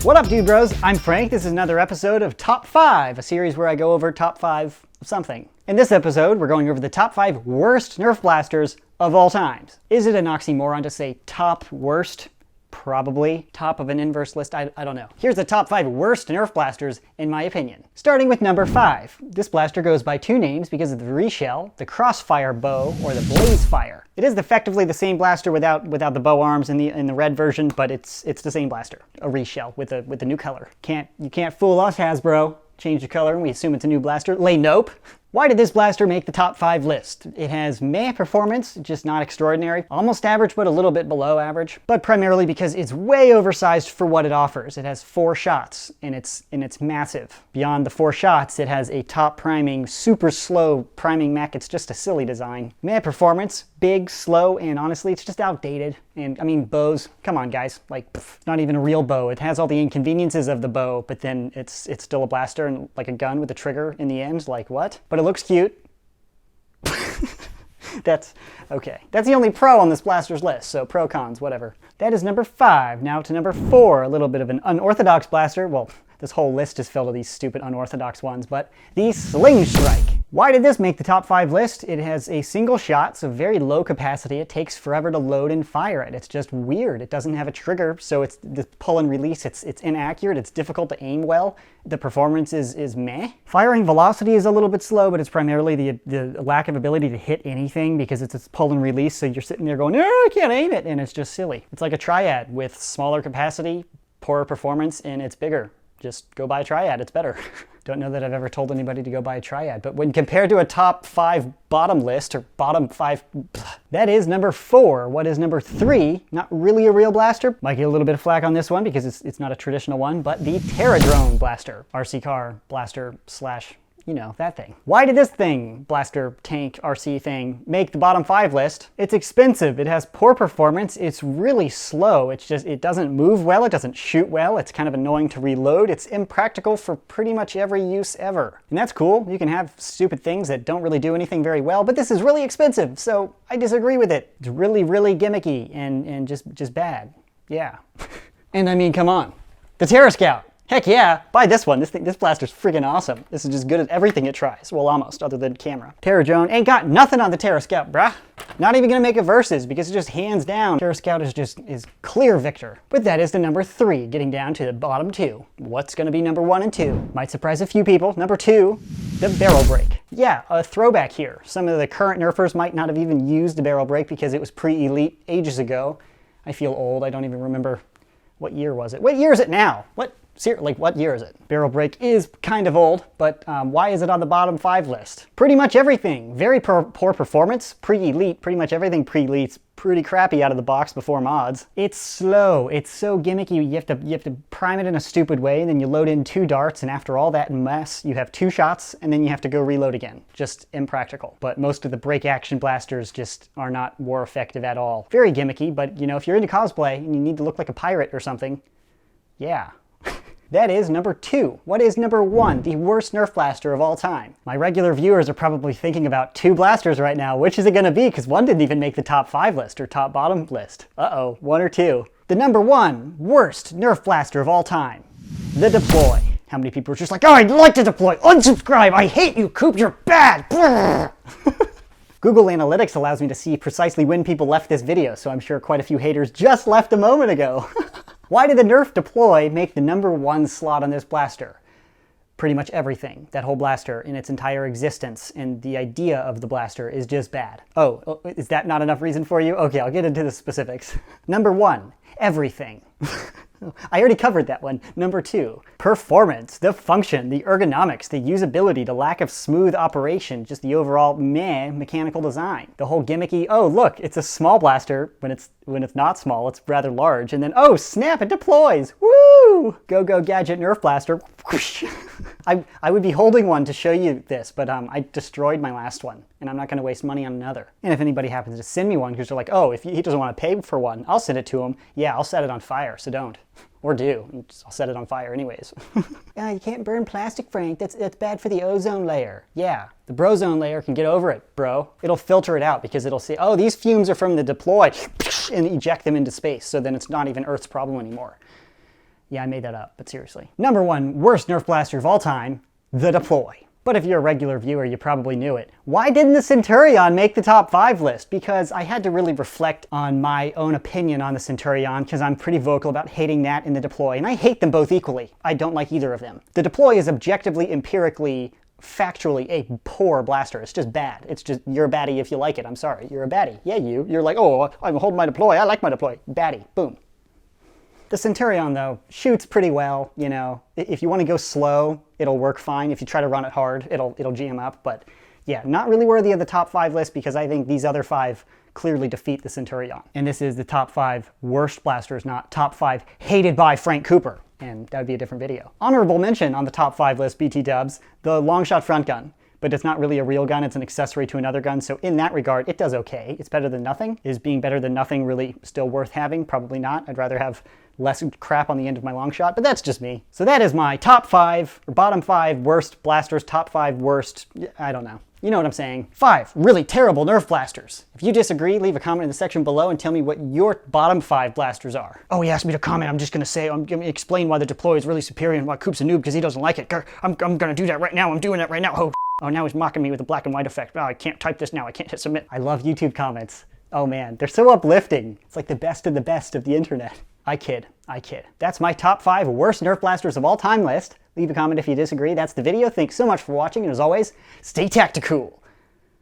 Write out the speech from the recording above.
What up, dude bros? I'm Frank. This is another episode of Top 5, a series where I go over top 5 of something. In this episode, we're going over the top 5 worst Nerf blasters of all times. Is it an oxymoron to say top worst? Probably. Top of an inverse list? I don't know. Here's the top 5 worst Nerf blasters, in my opinion. Starting with number 5. This blaster goes by two names because of the reshell, the Crossfire Bow, or the Blaze Fire. It is effectively the same blaster without the bow arms in the red version, but it's the same blaster. A reshell with a new color. You can't fool us, Hasbro. Change the color and we assume it's a new blaster. Lay nope. Why did this blaster make the top 5 list? It has meh performance, just not extraordinary. Almost average, but a little bit below average. But primarily because it's way oversized for what it offers. It has 4 shots, and it's massive. Beyond the 4 shots, it has a top priming, super slow priming mech. It's just a silly design. Meh performance, big, slow, and honestly, it's just outdated. And I mean, bows, come on guys, like, not even a real bow. It has all the inconveniences of the bow, but then it's still a blaster and like a gun with a trigger in the end, like what? But it looks cute. That's okay. That's the only pro on this blaster's list, so pro cons, whatever. That is number 5. Now to number 4, a little bit of an unorthodox blaster. Well, this whole list is filled with these stupid unorthodox ones, but the Sling Strike. Why did this make the top 5 list? It has a single shot, so very low capacity. It takes forever to load and fire it. It's just weird. It doesn't have a trigger, so it's the pull and release. It's inaccurate. It's difficult to aim well. The performance is meh. Firing velocity is a little bit slow, but it's primarily the lack of ability to hit anything because it's a pull and release, so you're sitting there going, no, I can't aim it, and it's just silly. It's like a Triad with smaller capacity, poorer performance, and it's bigger. Just go buy a Triad, it's better. Don't know that I've ever told anybody to go buy a Triad, but when compared to a top 5 bottom list, or bottom 5, that is number 4. What is number 3? Not really a real blaster. Might get a little bit of flack on this one because it's not a traditional one, but the Terradrone blaster. RC car blaster slash, you know, that thing. Why did this thing, blaster, tank, RC thing, make the bottom 5 list? It's expensive, it has poor performance, it's really slow, it doesn't move well, it doesn't shoot well, it's kind of annoying to reload, it's impractical for pretty much every use ever. And that's cool, you can have stupid things that don't really do anything very well, but this is really expensive, so I disagree with it. It's really, really gimmicky and just bad. Yeah. And I mean, come on. The Terra Scout. Heck yeah, buy this one. This blaster's freaking awesome. This is just good at everything it tries. Well, almost, other than camera. Terradrone ain't got nothing on the Terra Scout, bruh. Not even gonna make a versus because it's just hands down. Terra Scout is clear victor. But that is the number 3, getting down to the bottom 2. What's gonna be number 1 and 2? Might surprise a few people. Number 2, the barrel break. Yeah, a throwback here. Some of the current Nerfers might not have even used the barrel break because it was pre-elite ages ago. I feel old, I don't even remember. What year was it? What year is it now? What year is it? Barrel break is kind of old, but why is it on the bottom 5 list? Pretty much everything. Very poor performance, pre-elite, pretty much everything pre-elite's pretty crappy out of the box before mods. It's slow, it's so gimmicky, you have to prime it in a stupid way, and then you load in 2 darts, and after all that mess, you have 2 shots, and then you have to go reload again. Just impractical. But most of the break action blasters just are not war effective at all. Very gimmicky, but you know, if you're into cosplay, and you need to look like a pirate or something, yeah. That is number 2. What is number 1? The worst Nerf blaster of all time. My regular viewers are probably thinking about 2 blasters right now. Which is it gonna be? Because one didn't even make the top 5 list or top bottom list. Uh-oh, 1 or 2. The number 1 worst Nerf blaster of all time. The Deploy. How many people are just like, oh, I'd like to deploy, unsubscribe, I hate you, Coop, you're bad. Google Analytics allows me to see precisely when people left this video, so I'm sure quite a few haters just left a moment ago. Why did the Nerf Deploy make the number 1 slot on this blaster? Pretty much everything. That whole blaster in its entire existence and the idea of the blaster is just bad. Oh, is that not enough reason for you? Okay, I'll get into the specifics. Number 1, everything. I already covered that one. Number 2, performance, the function, the ergonomics, the usability, the lack of smooth operation, just the overall meh mechanical design. The whole gimmicky, oh look, it's a small blaster, when it's not small, it's rather large, and then oh snap, it deploys! Woo! Go gadget Nerf blaster. I would be holding one to show you this, but I destroyed my last one, and I'm not going to waste money on another. And if anybody happens to send me one, because they're like, oh, if he doesn't want to pay for one, I'll send it to him. Yeah, I'll set it on fire, so don't. Or do. I'll set it on fire anyways. You can't burn plastic, Frank. That's bad for the ozone layer. Yeah, the brozone layer can get over it, bro. It'll filter it out because it'll say, oh, these fumes are from the Deploy, and eject them into space, so then it's not even Earth's problem anymore. Yeah, I made that up, but seriously. Number 1 worst Nerf blaster of all time, the Deploy. But if you're a regular viewer, you probably knew it. Why didn't the Centurion make the top 5 list? Because I had to really reflect on my own opinion on the Centurion, because I'm pretty vocal about hating that and the Deploy, and I hate them both equally. I don't like either of them. The Deploy is objectively, empirically, factually a poor blaster. It's just bad. It's just, you're a baddie if you like it. I'm sorry. You're a baddie. Yeah, you're like, oh, I'm holding my Deploy. I like my Deploy. Baddie. Boom. The Centurion, though, shoots pretty well, you know. If you want to go slow, it'll work fine. If you try to run it hard, it'll jam up. But yeah, not really worthy of the top 5 list because I think these other 5 clearly defeat the Centurion. And this is the top 5 worst blasters, not top 5 hated by Frank Cooper. And that would be a different video. Honorable mention on the top 5 list, BT dubs, the long-shot front gun. But it's not really a real gun, it's an accessory to another gun, so in that regard, it does okay. It's better than nothing. Is being better than nothing really still worth having? Probably not. I'd rather have less crap on the end of my long shot, but that's just me. So that is my top 5, or bottom 5 worst blasters, top 5 worst, I don't know. You know what I'm saying. 5 really terrible Nerf blasters. If you disagree, leave a comment in the section below and tell me what your bottom 5 blasters are. Oh, he asked me to comment. I'm just gonna say, I'm gonna explain why the Deploy is really superior and why Coop's a noob because he doesn't like it. I'm gonna do that right now. I'm doing that right now. Oh, now he's mocking me with the black and white effect. Oh, I can't type this now. I can't hit submit. I love YouTube comments. Oh man, they're so uplifting. It's like the best of the internet. I kid. That's my top 5 worst Nerf blasters of all time list. Leave a comment if you disagree. That's the video. Thanks so much for watching, and as always, stay tactical.